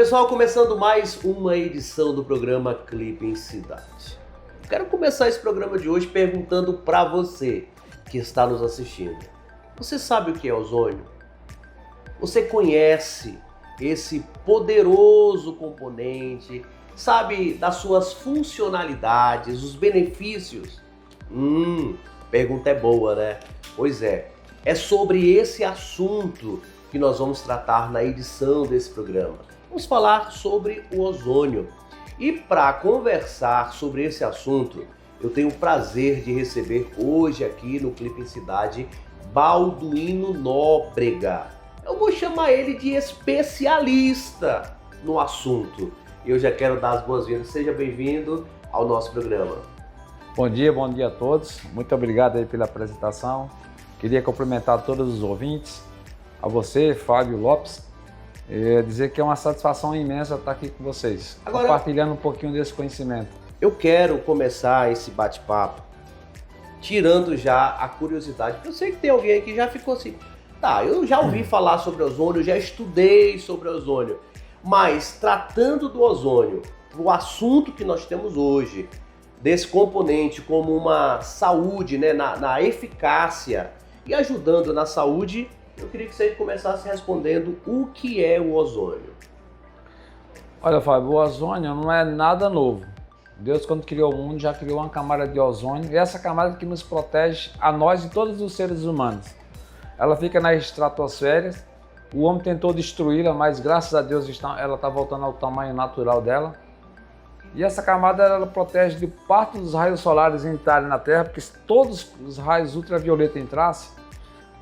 pessoal, começando mais uma edição do programa Clipe em Cidade. Quero começar esse programa de hoje perguntando para você que está nos assistindo. Você sabe o que é ozônio? Você conhece esse poderoso componente? Sabe das suas funcionalidades, os benefícios? Pergunta é boa, né? Pois é sobre esse assunto que nós vamos tratar na edição desse programa. Vamos falar sobre o ozônio. E para conversar sobre esse assunto, eu tenho o prazer de receber hoje aqui no Clipe em Cidade Balduino Nóbrega. Eu vou chamar ele de especialista no assunto. Eu já quero dar as boas-vindas. Seja bem-vindo ao nosso programa. Bom dia a todos. Muito obrigado aí pela apresentação. Queria cumprimentar todos os ouvintes, a você, Fábio Lopes, e dizer que é uma satisfação imensa estar aqui com vocês, compartilhando um pouquinho desse conhecimento. Eu quero começar esse bate-papo tirando já a curiosidade, porque eu sei que tem alguém que já ficou assim, eu já ouvi falar sobre ozônio, já estudei sobre ozônio, mas tratando do ozônio, o assunto que nós temos hoje, desse componente como uma saúde, né, na eficácia e ajudando na saúde, eu queria que você começasse respondendo o que é o ozônio. Olha, Fábio, o ozônio não é nada novo. Deus, quando criou o mundo, já criou uma camada de ozônio, e essa camada que nos protege a nós e todos os seres humanos. Ela fica na estratosfera, o homem tentou destruí-la, mas graças a Deus ela está voltando ao tamanho natural dela. E essa camada ela protege de parte dos raios solares entrarem na Terra, porque se todos os raios ultravioleta entrassem,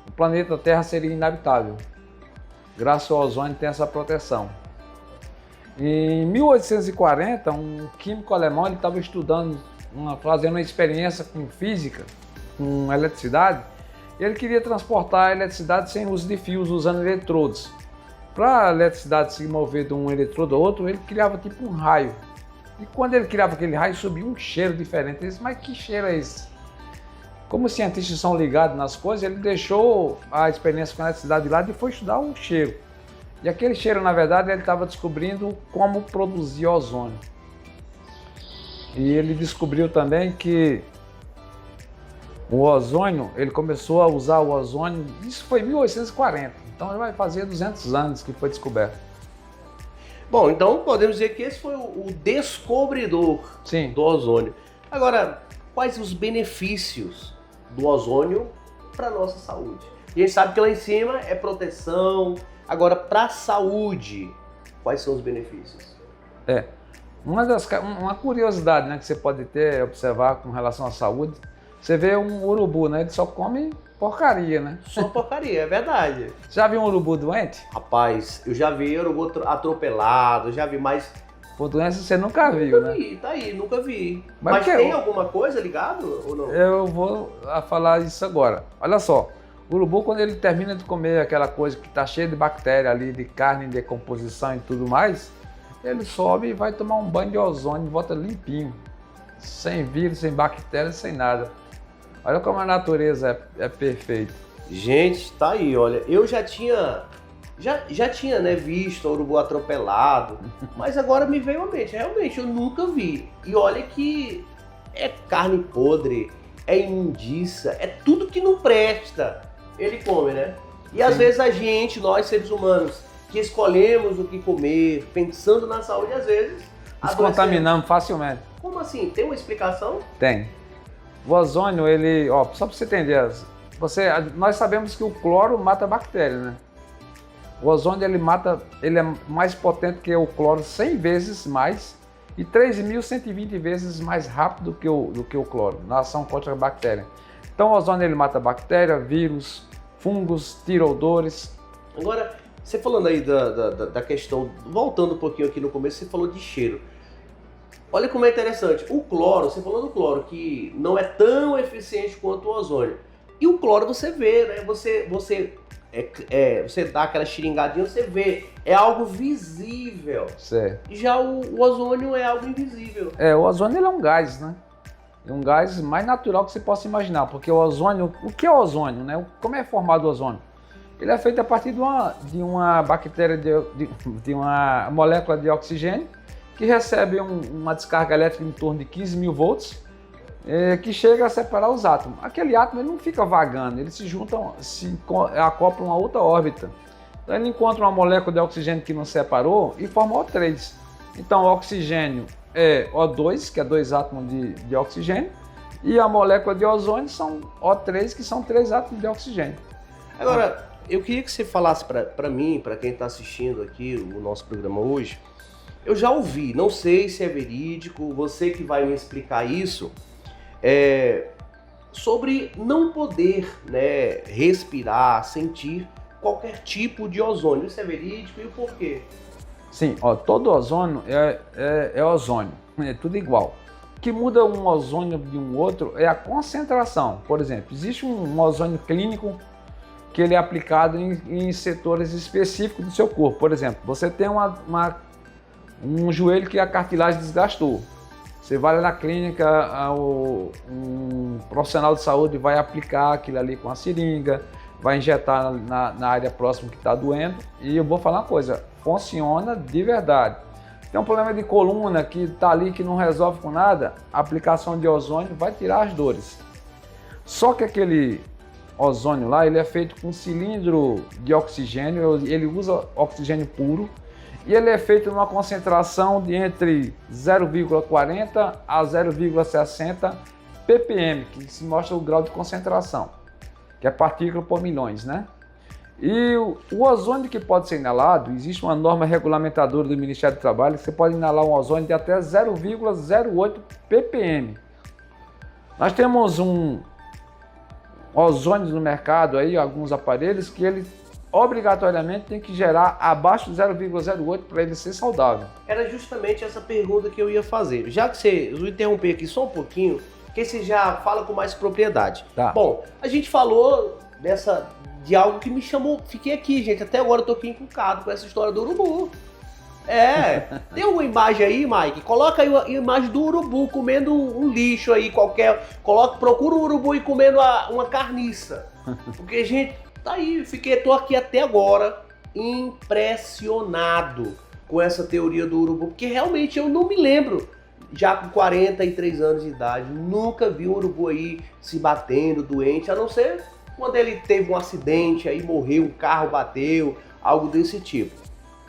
o planeta Terra seria inabitável. Graças ao ozônio tem essa proteção. Em 1840, um químico alemão estava estudando, fazendo uma experiência com física, com eletricidade, e ele queria transportar a eletricidade sem uso de fios, usando eletrodos. Para a eletricidade se mover de um eletrodo a outro, ele criava tipo um raio. E quando ele criava aquele raio, subia um cheiro diferente. Ele disse, mas que cheiro é esse? Como os cientistas são ligados nas coisas, ele deixou a experiência com a eletricidade de lado e foi estudar o cheiro. E aquele cheiro, na verdade, ele estava descobrindo como produzir ozônio. E ele descobriu também que o ozônio, ele começou a usar o ozônio, isso foi em 1840, então ele vai fazer 200 anos que foi descoberto. Bom, então podemos dizer que esse foi o descobridor do ozônio. Agora, quais os benefícios do ozônio para a nossa saúde? A gente sabe que lá em cima é proteção. Agora, para a saúde, quais são os benefícios? Uma curiosidade, né, que você pode ter, observar com relação à saúde, você vê um urubu, né, ele só come porcaria, né? Só porcaria, é verdade. Já viu um urubu doente? Rapaz, eu já vi urubu atropelado, já vi, mas... Por doença você nunca viu, né? Tá aí, nunca vi. Mas tem alguma coisa ligado ou não? Eu vou falar isso agora. Olha só, o urubu, quando ele termina de comer aquela coisa que está cheia de bactéria ali, de carne em decomposição e tudo mais, ele sobe e vai tomar um banho de ozônio e volta limpinho. Sem vírus, sem bactérias, sem nada. Olha como a natureza é perfeita. Gente, tá aí, olha, eu já tinha, né, visto o urubu atropelado, mas agora me veio à mente, realmente, eu nunca vi. E olha que é carne podre, é imundícia, é tudo que não presta, ele come, né? E às vezes nós seres humanos, que escolhemos o que comer, pensando na saúde, às vezes... Nos contaminamos facilmente. Como assim? Tem uma explicação? Tem. O ozônio, só para você entender, nós sabemos que o cloro mata bactérias, né? O ozônio, ele é mais potente que o cloro 100 vezes mais e 3.120 vezes mais rápido do que o cloro na ação contra a bactéria. Então o ozônio, ele mata bactéria, vírus, fungos, tira odores. Agora, você falando aí da questão, voltando um pouquinho aqui no começo, você falou de cheiro. Olha como é interessante, o cloro, você falou do cloro, que não é tão eficiente quanto o ozônio. E o cloro você vê, né? Você dá aquela xiringadinha, você vê, é algo visível. Certo. Já o ozônio é algo invisível. O ozônio ele é um gás, né? É um gás mais natural que você possa imaginar, porque o ozônio, o que é o ozônio, né? Como é formado o ozônio? Ele é feito a partir de uma bactéria, de uma molécula de oxigênio, que recebe uma descarga elétrica em torno de 15 mil volts, que chega a separar os átomos. Aquele átomo ele não fica vagando, eles se juntam, se acoplam a outra órbita. Então ele encontra uma molécula de oxigênio que não separou e forma O3. Então o oxigênio é O2, que é 2 átomos de oxigênio, e a molécula de ozônio são O3, que são 3 átomos de oxigênio. Agora, eu queria que você falasse para mim, para quem está assistindo aqui o nosso programa hoje, eu já ouvi, não sei se é verídico, você que vai me explicar isso, sobre não poder, né, respirar, sentir qualquer tipo de ozônio. Isso é verídico e o porquê? Sim, ó, todo ozônio é ozônio, é tudo igual. O que muda um ozônio de um outro é a concentração. Por exemplo, existe um ozônio clínico que ele é aplicado em setores específicos do seu corpo. Por exemplo, você tem um joelho que a cartilagem desgastou. Você vai lá na clínica, um profissional de saúde vai aplicar aquilo ali com a seringa, vai injetar na área próxima que está doendo. E eu vou falar uma coisa, funciona de verdade. Tem um problema de coluna que está ali que não resolve com nada, a aplicação de ozônio vai tirar as dores. Só que aquele ozônio lá, ele é feito com cilindro de oxigênio, ele usa oxigênio puro e ele é feito numa concentração de entre 0,40 a 0,60 ppm, que se mostra o grau de concentração, que é partícula por milhões, né? E o ozônio que pode ser inalado, existe uma norma regulamentadora do Ministério do Trabalho que você pode inalar um ozônio de até 0,08 ppm. Nós temos ozônios no mercado aí, alguns aparelhos que ele obrigatoriamente tem que gerar abaixo de 0,08 para ele ser saudável. Era justamente essa pergunta que eu ia fazer. Já que eu vou interromper aqui só um pouquinho, que você já fala com mais propriedade. Tá. Bom, a gente falou de algo que me chamou, fiquei aqui, gente, até agora eu tô aqui encucado com essa história do urubu. Tem uma imagem aí, Mike? Coloca aí a imagem do urubu comendo um lixo aí qualquer. Procura o urubu e comendo uma carniça. Porque, gente, tá aí, tô aqui até agora impressionado com essa teoria do urubu. Porque realmente eu não me lembro, já com 43 anos de idade, nunca vi um urubu aí se batendo, doente, a não ser quando ele teve um acidente, aí morreu, um carro bateu, algo desse tipo.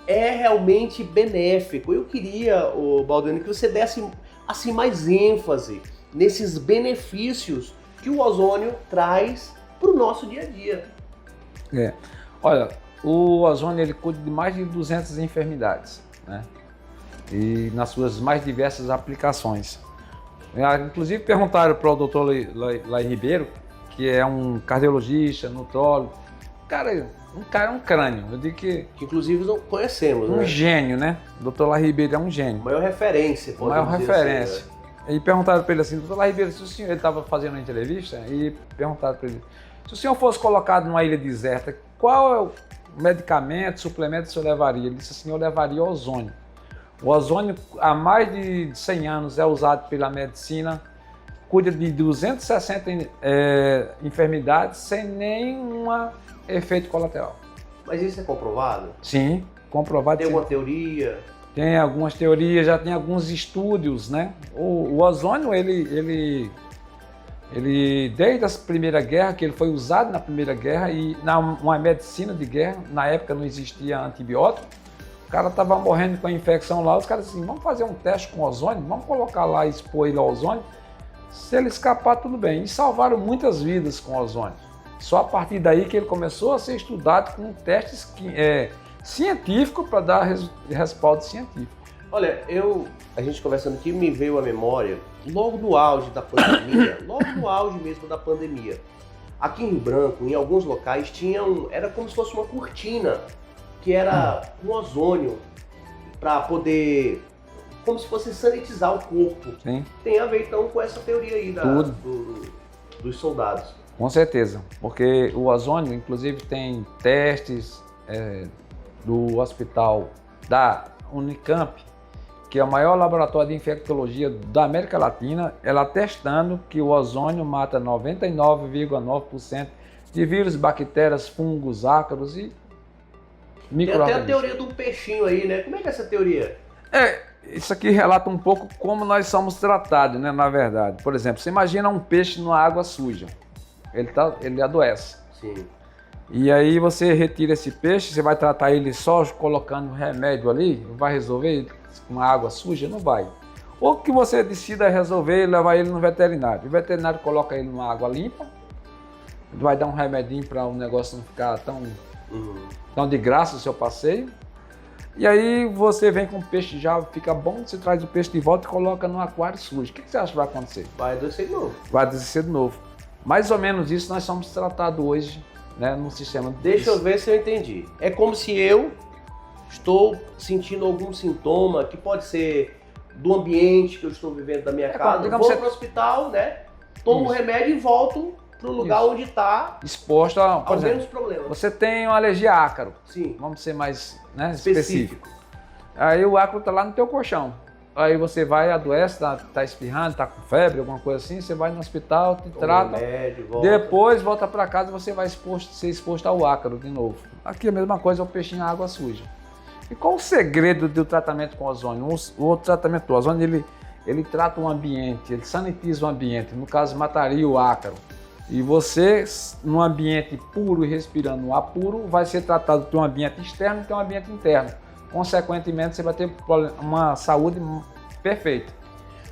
É realmente benéfico. Eu queria, Balduino, que você desse assim, mais ênfase nesses benefícios que o ozônio traz para o nosso dia a dia. Olha, o ozônio ele cuida de mais de 200 enfermidades, né? E nas suas mais diversas aplicações. Inclusive perguntaram para o doutor Lai Ribeiro, que é um cardiologista, nutrólogo, um crânio. Eu digo que inclusive não conhecemos, né? Gênio, né? O doutor Lai Ribeiro é um gênio. Maior referência. Maior referência. Assim, né? E perguntaram para ele assim, doutor Lai Ribeiro, se o senhor, ele estava fazendo uma entrevista e perguntaram para ele, se o senhor fosse colocado numa ilha deserta, qual é o medicamento, suplemento que o senhor levaria? Ele disse assim, eu levaria ozônio. O ozônio há mais de 100 anos é usado pela medicina, cuida de 260 enfermidades sem nenhum efeito colateral. Mas isso é comprovado? Sim, comprovado. Tem alguma teoria? Tem algumas teorias, já tem alguns estudos, né? O ozônio, ele desde a Primeira Guerra, que ele foi usado na Primeira Guerra e uma medicina de guerra, na época não existia antibiótico, o cara estava morrendo com a infecção lá, os caras assim, vamos fazer um teste com ozônio, vamos colocar lá e expor ele ao ozônio, se ele escapar tudo bem. E salvaram muitas vidas com ozônio. Só a partir daí que ele começou a ser estudado com testes científicos para dar respaldo científico. Olha, a gente conversando aqui, me veio à memória, logo no auge da pandemia, logo no auge mesmo da pandemia, aqui em Rio Branco, em alguns locais, era como se fosse uma cortina, que era um ozônio, para poder, como se fosse sanitizar o corpo. Sim. Tem a ver então com essa teoria aí dos soldados. Com certeza, porque o ozônio, inclusive, tem testes do hospital da Unicamp, que é o maior laboratório de infectologia da América Latina, ela testando que o ozônio mata 99,9% de vírus, bactérias, fungos, ácaros e Tem até a micro-organismos. teoria do peixinho aí, né? Como é que é essa teoria? Isso aqui relata um pouco como nós somos tratados, né, na verdade. Por exemplo, você imagina um peixe numa água suja. Ele adoece. Sim. E aí você retira esse peixe, você vai tratar ele só colocando remédio ali, vai resolver com uma água suja? Não vai. Ou que você decida resolver e levar ele no veterinário. O veterinário coloca ele numa água limpa, vai dar um remedinho para o negócio não ficar tão de graça o seu passeio. E aí você vem com o peixe já fica bom, você traz o peixe de volta e coloca no aquário sujo. O que você acha que vai acontecer? Vai adoecer de novo. Vai adoecer de novo. Mais ou menos isso nós somos tratados hoje, né, no sistema. Deixa eu ver se eu entendi. É como se eu estou sentindo algum sintoma que pode ser do ambiente que eu estou vivendo da minha casa. digamos Vou você- para o hospital, né? Tomo o Isso. remédio e volto para o lugar Isso. onde está Exposto a, por ao exemplo, menos problemas. você tem uma alergia a ácaro, Sim, vamos ser mais, né, específico. específico. Aí o ácaro está lá no teu colchão. Aí você vai, adoece, tá espirrando, tá com febre, alguma coisa assim, você vai no hospital, te Toma trata, remédio, volta. depois volta para casa e você vai ser exposto ao ácaro de novo. Aqui a mesma coisa, é o peixinho na água suja. E qual o segredo do tratamento com ozônio? O tratamento do ozônio, ele trata o ambiente, ele sanitiza o ambiente, no caso mataria o ácaro. E você, num ambiente puro e respirando ar puro, vai ser tratado de um ambiente externo e de um ambiente interno. Consequentemente, você vai ter uma saúde perfeita.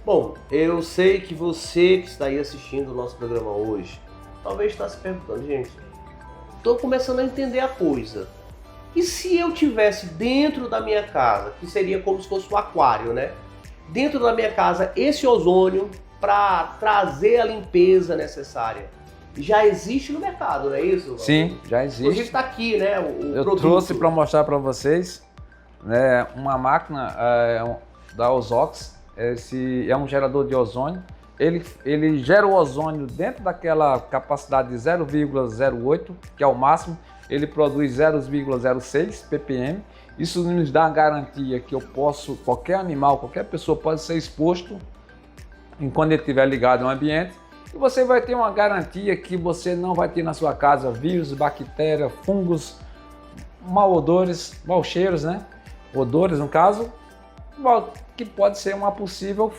Bom, eu sei que você que está aí assistindo o nosso programa hoje, talvez está se perguntando, gente, estou começando a entender a coisa. E se eu tivesse dentro da minha casa, que seria como se fosse um aquário, né? Dentro da minha casa, esse ozônio para trazer a limpeza necessária. Já existe no mercado, não é isso? Sim, já Inclusive existe. está aqui, né? O Eu produto. trouxe para mostrar para vocês, né, uma máquina da Ozox. Esse é um gerador de ozônio. Ele gera o ozônio dentro daquela capacidade de 0,08, que é o máximo. Ele produz 0,06 ppm. Isso nos dá a garantia que qualquer animal, qualquer pessoa pode ser exposto enquanto ele estiver ligado ao ambiente. E você vai ter uma garantia que você não vai ter na sua casa vírus, bactérias, fungos, mau odores, mau cheiros, né? Odores, no caso, que pode ser uma possível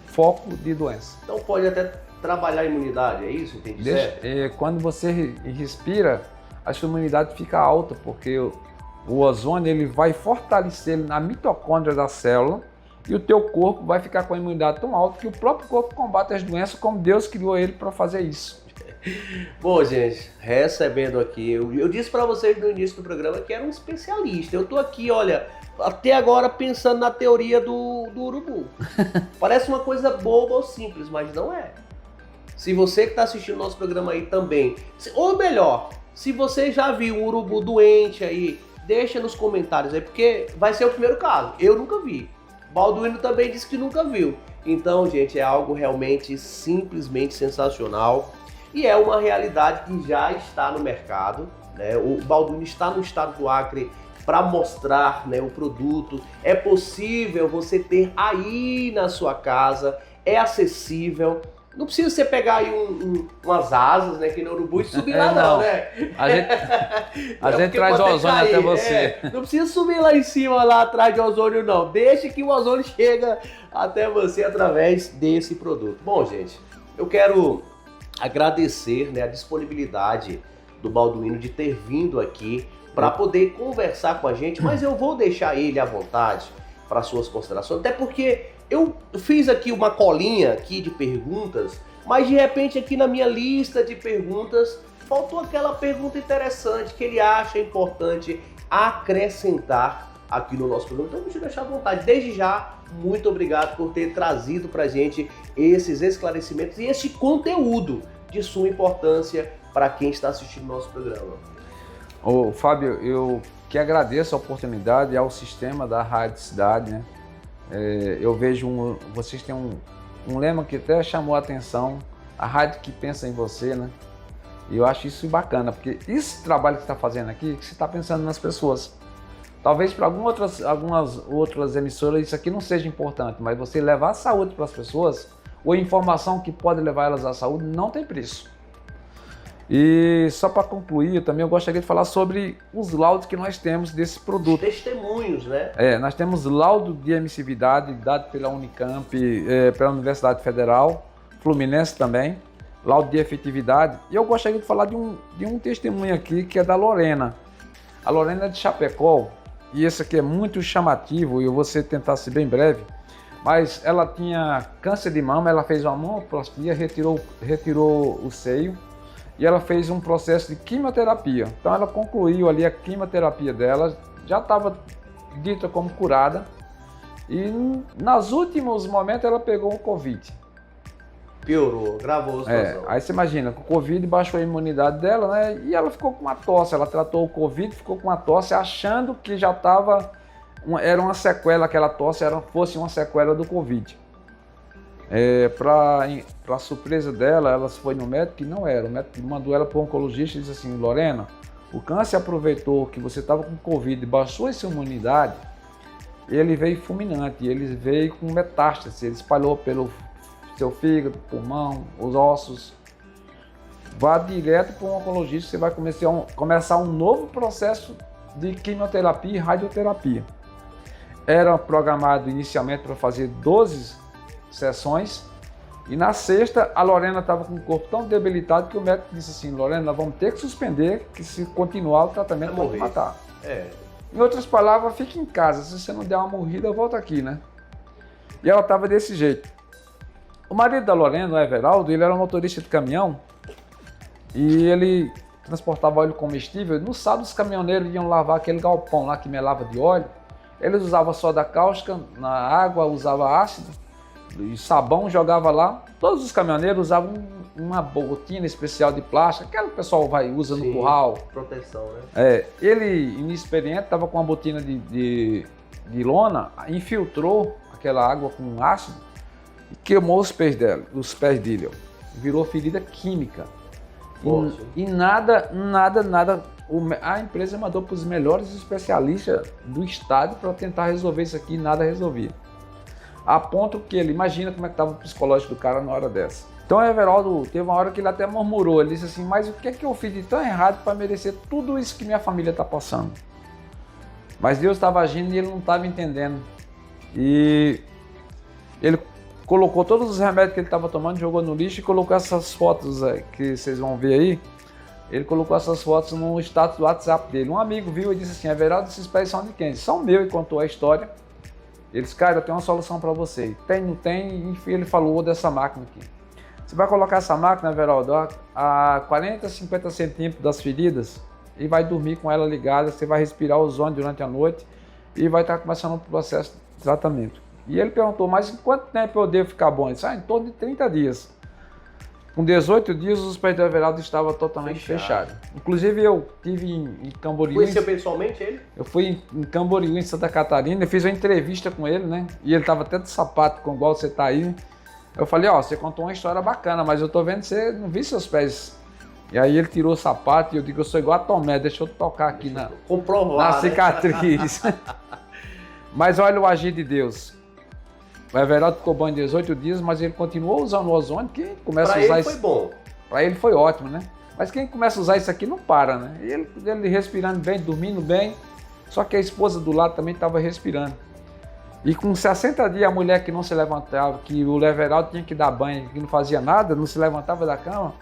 foco de doença. Então pode até trabalhar a imunidade, é isso? Entendi certo? Quando você respira, a sua imunidade fica alta, porque o ozônio ele vai fortalecer na mitocôndria da célula e o teu corpo vai ficar com a imunidade tão alta que o próprio corpo combate as doenças como Deus criou ele para fazer isso. Bom, gente, recebendo aqui, eu disse para vocês no início do programa que era um especialista. Eu tô aqui, olha, até agora pensando na teoria do urubu. Parece uma coisa boba ou simples, mas não é. Se você que está assistindo o nosso programa aí também, ou melhor, se você já viu um urubu doente aí, deixa nos comentários aí, porque vai ser o primeiro caso. Eu nunca vi. Balduino também disse que nunca viu. Então, gente, é algo realmente simplesmente sensacional. E é uma realidade que já está no mercado, né? O Balduino está no estado do Acre para mostrar, né, o produto. É possível você ter aí na sua casa, é acessível. Não precisa você pegar aí umas asas, né, que no urubu e subir lá não, né? A gente traz o ozônio até você. Não precisa subir lá em cima, lá atrás de ozônio não. Deixa que o ozônio chega até você através desse produto. Bom, gente, eu quero agradecer, né, a disponibilidade do Balduino de ter vindo aqui para poder conversar com a gente, mas eu vou deixar ele à vontade para suas considerações, até porque eu fiz aqui uma colinha aqui de perguntas, mas de repente aqui na minha lista de perguntas faltou aquela pergunta interessante que ele acha importante acrescentar aqui no nosso programa. Então vou te deixar à vontade. Desde já, muito obrigado por ter trazido para a gente esses esclarecimentos e esse conteúdo de suma importância para quem está assistindo o nosso programa. Ô, Fábio, eu que agradeço a oportunidade ao sistema da Rádio Cidade, né? Eu vejo vocês têm um lema que até chamou a atenção, a rádio que pensa em você, né? E eu acho isso bacana, porque esse trabalho que você está fazendo aqui, que você está pensando nas pessoas. Talvez para algumas outras emissoras isso aqui não seja importante, mas você levar a saúde para as pessoas, ou informação que pode levar elas à saúde, não tem preço. E só para concluir, também eu gostaria de falar sobre os laudos que nós temos desse produto. Testemunhos, né? Nós temos laudo de emissividade dado pela Unicamp, pela Universidade Federal, Fluminense também, laudo de efetividade. E eu gostaria de falar de um testemunho aqui que é da Lorena. A Lorena é de Chapecó, e esse aqui é muito chamativo, e eu vou tentar ser bem breve, mas ela tinha câncer de mama, ela fez uma mamoplastia, retirou o seio, e ela fez um processo de quimioterapia. Então ela concluiu ali a quimioterapia dela, já estava dita como curada, e nos últimos momentos ela pegou o Covid. Piorou, gravou a situação. Aí você imagina, com o Covid baixou a imunidade dela, né? E ela ficou com uma tosse, ela tratou o Covid, ficou com uma tosse, achando que já estava, era uma sequela, aquela tosse fosse uma sequela do Covid. Para surpresa dela, ela foi no médico e não era. O médico mandou ela para o oncologista e disse assim: Lorena, o câncer aproveitou que você estava com Covid e baixou essa imunidade, ele veio fulminante, ele veio com metástase, ele espalhou pelo seu fígado, pulmão, os ossos. Vá direto para um oncologista, você vai começar um novo processo de quimioterapia e radioterapia. Era programado inicialmente para fazer 12 sessões, e na sexta a Lorena estava com o corpo tão debilitado que o médico disse assim: Lorena, nós vamos ter que suspender, que se continuar o tratamento pode matar. Em outras palavras, fique em casa, se você não der uma morrida, volta aqui, né? E ela estava desse jeito. O marido da Lorena, o Everaldo, ele era motorista de caminhão e ele transportava óleo comestível. No sábado, os caminhoneiros iam lavar aquele galpão lá que melava de óleo. Eles usavam soda cáustica na água, usavam ácido e sabão, jogava lá. Todos os caminhoneiros usavam uma botina especial de plástico, aquela que o pessoal usa no curral. Proteção, né? Ele, inexperiente, estava com uma botina de lona, infiltrou aquela água com ácido e queimou os pés dele. Virou ferida química. E nada, a empresa mandou para os melhores especialistas do estado para tentar resolver isso aqui, e nada resolvia. A ponto que ele, imagina como é que estava o psicológico do cara na hora dessa. Então o Everaldo teve uma hora que ele até murmurou, ele disse assim: mas o que é que eu fiz de tão errado para merecer tudo isso que minha família está passando? Mas Deus estava agindo e ele não estava entendendo. E ele colocou todos os remédios que ele estava tomando, jogou no lixo e colocou essas fotos que vocês vão ver aí. Ele colocou essas fotos no status do WhatsApp dele. Um amigo viu e disse assim: Everaldo, esses pés são de quem? São meus, e contou a história. Ele disse: cara, eu tenho uma solução para você. Tem, não tem? Enfim, ele falou dessa máquina aqui. Você vai colocar essa máquina, Everaldo, a 40, 50 centímetros das feridas e vai dormir com ela ligada. Você vai respirar ozônio durante a noite e vai estar começando um processo de tratamento. E ele perguntou: mas em quanto tempo eu devo ficar bom? Ele disse: em torno de 30 dias. Com 18 dias, os pés do Everaldo estavam totalmente fechados. Inclusive, eu estive em Camboriú. Conheceu pessoalmente ele? Eu fui em Camboriú, em Santa Catarina, e fiz uma entrevista com ele, né? E ele estava até de sapato, com igual você está aí. Eu falei: você contou uma história bacana, mas eu estou vendo que você não viu seus pés. E aí ele tirou o sapato e eu digo: eu sou igual a Tomé, deixa eu tocar aqui na cicatriz. Mas olha o agir de Deus. O Everaldo ficou bom em 18 dias, mas ele continuou usando o ozônio. Quem começa a usar isso foi bom. Para ele foi ótimo, né? Mas quem começa a usar isso aqui não para, né? E ele respirando bem, dormindo bem, só que a esposa do lado também estava respirando. E com 60 dias, a mulher que não se levantava, que o Everaldo tinha que dar banho, que não fazia nada, não se levantava da cama,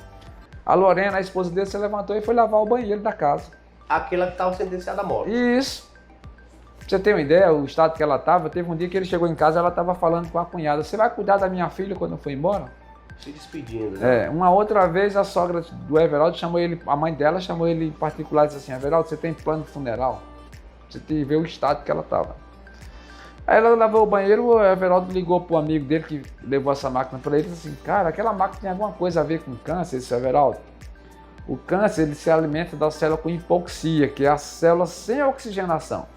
a Lorena, a esposa dele, se levantou e foi lavar o banheiro da casa. Aquela que estava sentenciada à morte. Isso. Pra você ter uma ideia, o estado que ela estava, teve um dia que ele chegou em casa, ela estava falando com a cunhada: você vai cuidar da minha filha quando eu for embora? Se despedindo, né? Uma outra vez a sogra do Everaldo chamou ele, a mãe dela chamou ele em particular e disse assim: Everaldo, você tem plano de funeral? Você tem que ver o estado que ela estava. Aí ela lavou o banheiro, o Everaldo ligou pro amigo dele que levou essa máquina para ele e disse assim: cara, aquela máquina tem alguma coisa a ver com câncer, esse Everaldo? O câncer, ele se alimenta da célula com hipoxia, que é a célula sem oxigenação.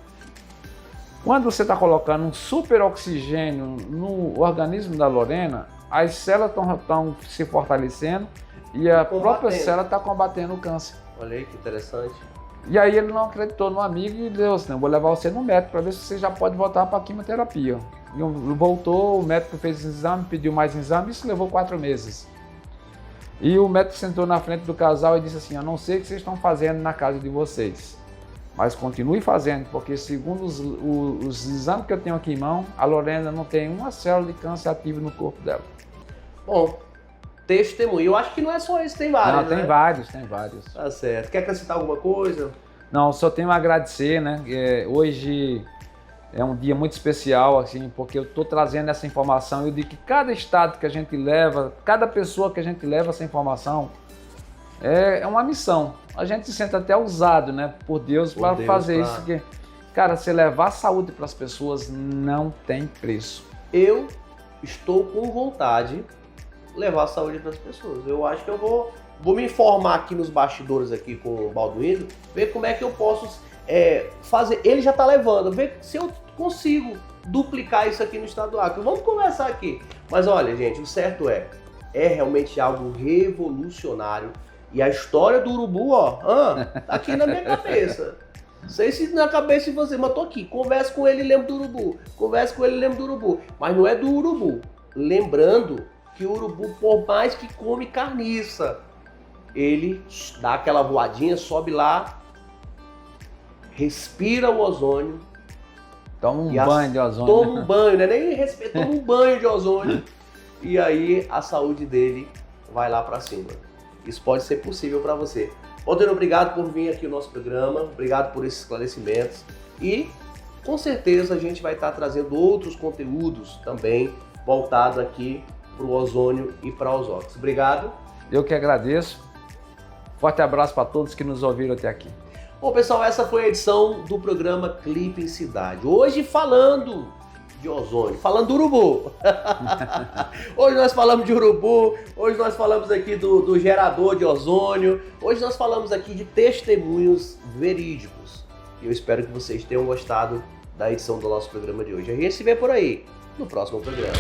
Quando você está colocando um super oxigênio no organismo da Lorena, as células estão se fortalecendo e a própria célula está combatendo o câncer. Olha aí que interessante. E aí ele não acreditou no amigo e deu assim: vou levar você no médico para ver se você já pode voltar para a quimioterapia. E voltou, o médico fez exame, pediu mais exame, isso levou 4 meses. E o médico sentou na frente do casal e disse assim: eu não sei o que vocês estão fazendo na casa de vocês, mas continue fazendo, porque segundo os exames que eu tenho aqui em mão, a Lorena não tem uma célula de câncer ativa no corpo dela. Bom, testemunho. Eu acho que não é só isso, tem vários, Não, tem né? vários. Tá certo. Quer acrescentar alguma coisa? Não, só tenho a agradecer, né? Hoje é um dia muito especial, assim, porque eu estou trazendo essa informação. Eu digo que cada estado que a gente leva, cada pessoa que a gente leva essa informação, é uma missão. A gente se sente até usado, né, por Deus para fazer isso. Que, cara, você levar saúde para as pessoas não tem preço. Eu estou com vontade de levar saúde para as pessoas. Eu acho que eu vou me informar aqui nos bastidores aqui com o Balduino, ver como é que eu posso fazer. Ele já está levando, ver se eu consigo duplicar isso aqui no estado do Acre. Vamos conversar aqui. Mas olha, gente, o certo é realmente algo revolucionário. E a história do urubu, ó, tá aqui na minha cabeça. Não sei se na cabeça de você, mas tô aqui. Conversa com ele e lembro do urubu. Conversa com ele e lembro do urubu. Mas não é do urubu. Lembrando que o urubu, por mais que come carniça, ele dá aquela voadinha, sobe lá, respira o ozônio. Toma um banho de ozônio. Toma um banho, né? Nem respira, toma um banho de ozônio. E aí a saúde dele vai lá pra cima. Isso pode ser possível para você. Balduino, obrigado por vir aqui no nosso programa, obrigado por esses esclarecimentos e com certeza a gente vai estar trazendo outros conteúdos também voltados aqui para o ozônio e para os óxidos. Obrigado. Eu que agradeço. Forte abraço para todos que nos ouviram até aqui. Bom, pessoal, essa foi a edição do programa Clipe em Cidade. Hoje falando de ozônio, falando do urubu. Hoje nós falamos de urubu, hoje nós falamos aqui do gerador de ozônio, hoje nós falamos aqui de testemunhos verídicos. E eu espero que vocês tenham gostado da edição do nosso programa de hoje. A gente se vê por aí no próximo programa.